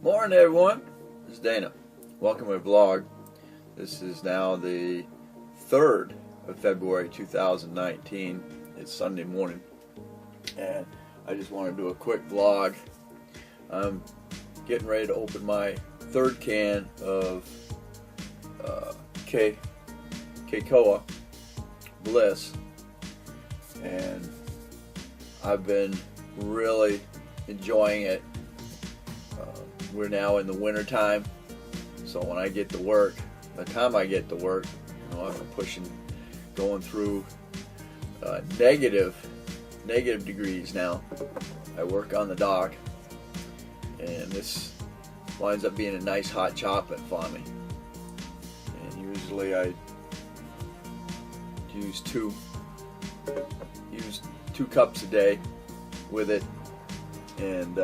Morning everyone, this is Dana. Welcome to my vlog. This is now the 3rd of February 2019. It's Sunday morning and I just want to do a quick vlog. I'm getting ready to open my 3rd can of CACAO Bliss, and I've been really enjoying it. We're now in the winter time, so when I get to work, by the time I get to work, I've been pushing, going through negative degrees now. I work on the dock, and this winds up being a nice hot chocolate for me. And usually I use two cups a day with it, and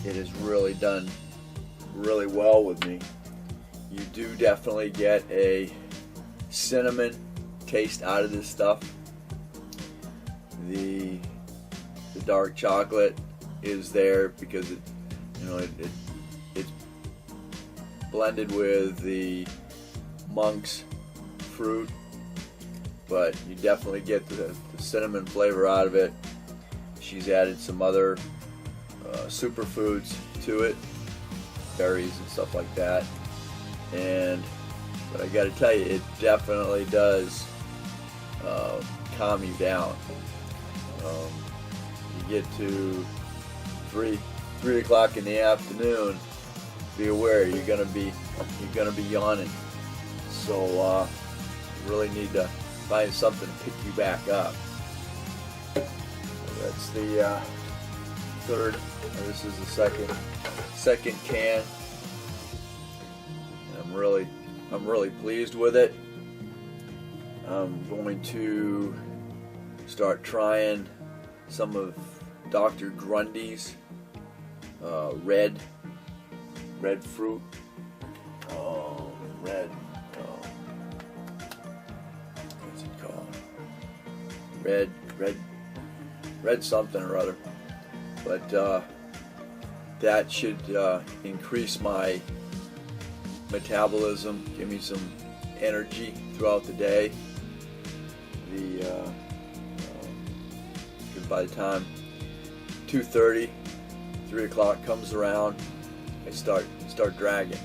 it has really done really well with me. You do definitely get a cinnamon taste out of this stuff. The dark chocolate is there because it's blended with the monk's fruit, but you definitely get the cinnamon flavor out of it. She's added some other superfoods to it, berries and stuff like that, but I got to tell you, it definitely does calm you down. You get to 3 o'clock in the afternoon, be aware you're gonna be yawning, so you really need to find something to pick you back up. So that's the 3rd. This is the second can. I'm really pleased with it. I'm going to start trying some of Dr. Grundy's red fruit. What's it called? Red something or other. But that should increase my metabolism, give me some energy throughout the day. Because by the time 2:30, 3 o'clock comes around, I start dragging.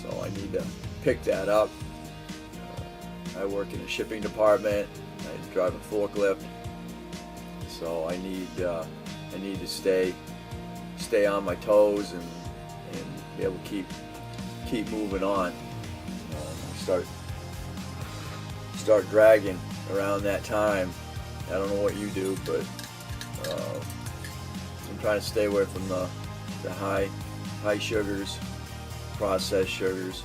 So I need to pick that up. I work in a shipping department. I drive a forklift, so I need to stay on my toes and be able to keep moving on. Start dragging around that time. I don't know what you do, but I'm trying to stay away from the high sugars, processed sugars.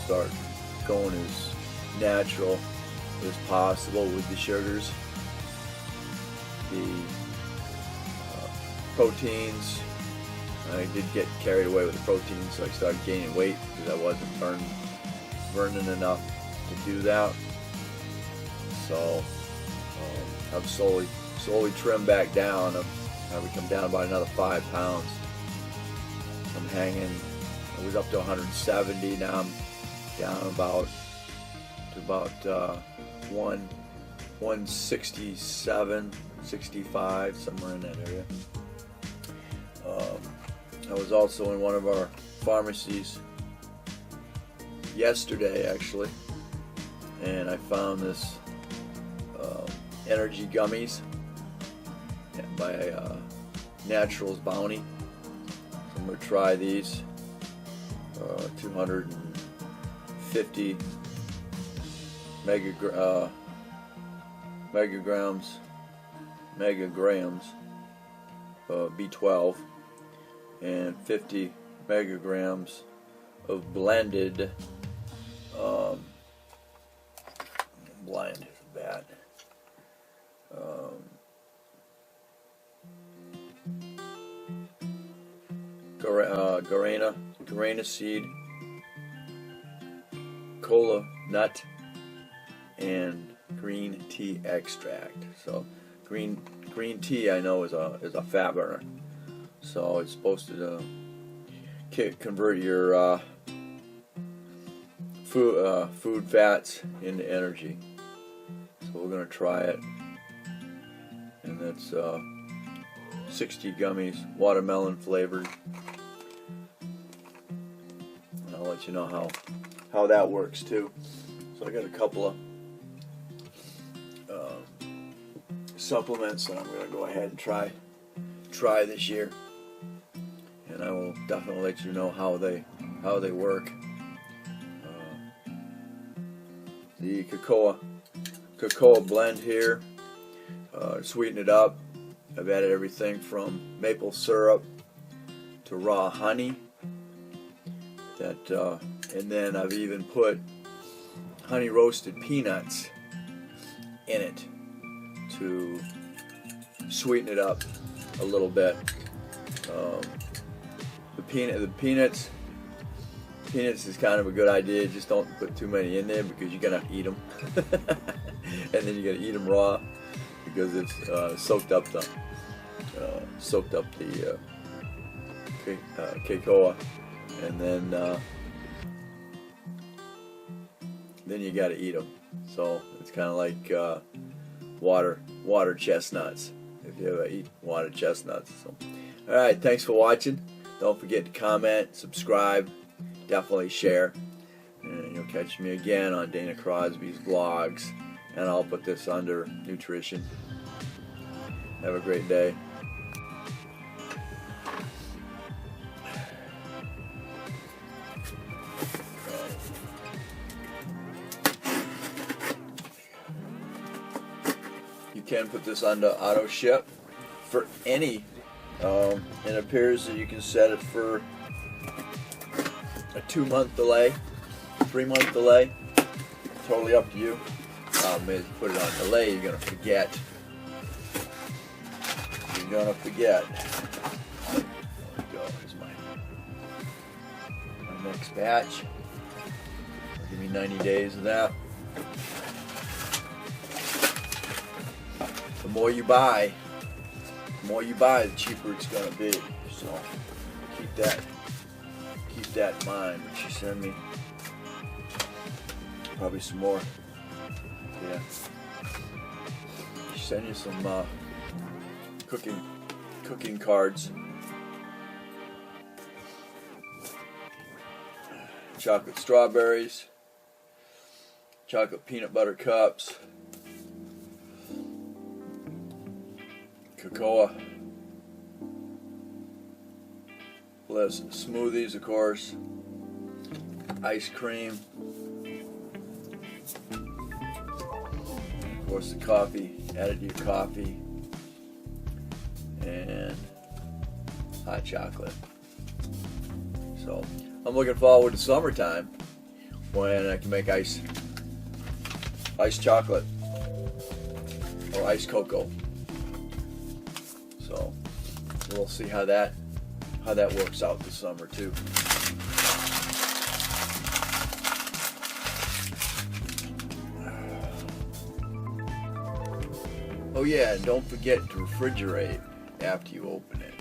Start going as natural as possible with the sugars. The proteins, I did get carried away with the proteins, so I started gaining weight because I wasn't burning enough to do that. So I've slowly trimmed back down. I've come down about another 5 pounds. I'm hanging. I was up to 170. Now I'm down to about 167, 65, somewhere in that area. I was also in one of our pharmacies yesterday, actually, and I found this energy gummies by Naturals Bounty. So I'm going to try these. 250 megagrams B12 and 50 megagrams of blended blind is bad. Guarana seed, cola nut, and green tea extract. So green tea I know is a fat burner. So it's supposed to convert your food fats into energy. So we're going to try it. And that's 60 gummies, watermelon flavored. And I'll let you know how that works too. So I got a couple of supplements that I'm going to go ahead and try this year, and I will definitely let you know how they work. The CACAO blend here, sweeten it up. I've added everything from maple syrup to raw honey. And then I've even put honey roasted peanuts in it to sweeten it up a little bit. The peanuts is kind of a good idea. Just don't put too many in there because you're gonna eat them, and then you're gonna eat them raw because it's soaked up the cocoa, and then you gotta eat them. So it's kind of like water chestnuts, if you ever eat water chestnuts. So, all right, thanks for watching. Don't forget to comment, subscribe, definitely share, and you'll catch me again on Dana Crosby's vlogs, and I'll put this under nutrition. Have a great day. You can put this under auto ship for any. It appears that you can set it for a 2-month delay, 3-month delay. Totally up to you. Maybe put it on delay, you're gonna forget. You're gonna forget. There we go. Here's my next batch. Give me 90 days of that. The more you buy, the cheaper it's gonna be. So keep that in mind. But she sent me probably some more. Yeah, she sent you some cooking cards. Chocolate strawberries, chocolate peanut butter cups, CACAO Bliss smoothies, of course, ice cream, of course the coffee, add it to your coffee, and hot chocolate. So I'm looking forward to summertime when I can make iced chocolate or iced cocoa. So we'll see how that works out this summer too. Oh yeah, and don't forget to refrigerate after you open it.